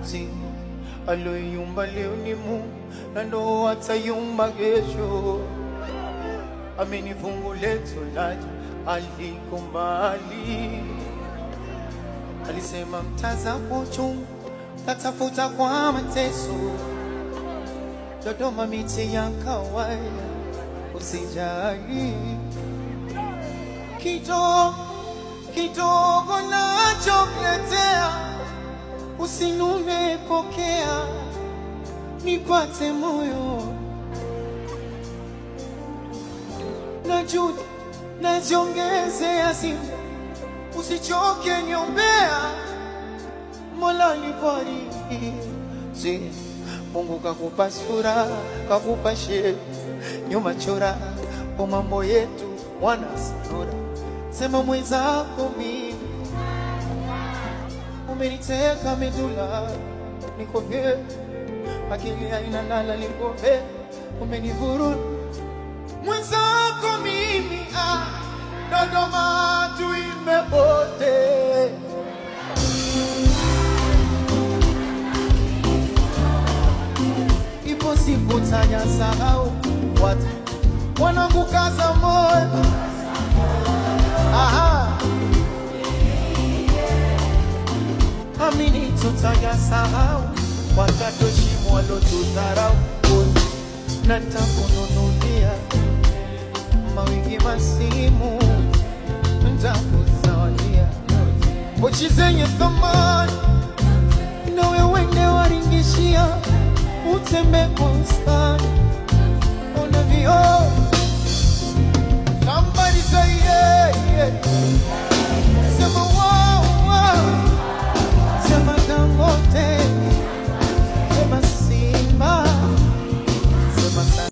Si aloyumba leo ni Mungu na ndo atayumba kesho. Amenifungulia tolaji aliko mbali. Alisema mtazamo uchungu tatafuta kwa mateso. Dodoma miti ya kawaida usijali. Kidogo nachokuletea usinune, pokea nipate moyo. Najuta naziongezea simu, usichoke niombea. Mola nibariki. Si Mungu kakupa sura, kakupa shepu, nyuma chora kwa mambo yetu wana sanura. Sema mwenzako mimi umeniteka medula, niko vye akili haina lala, niko vye umenivururu. Mwenzako mimi Dodoma tuimbe wote. Ipo siku tanyasahau watu wanangukaza moyo. Aha, amini tutayasahau wakati shimo walotudharau. Na nitakununulia mawingi masimu, nitakuzawadia pochi zenye thamani, na wewe ndio waringishia utembe kwa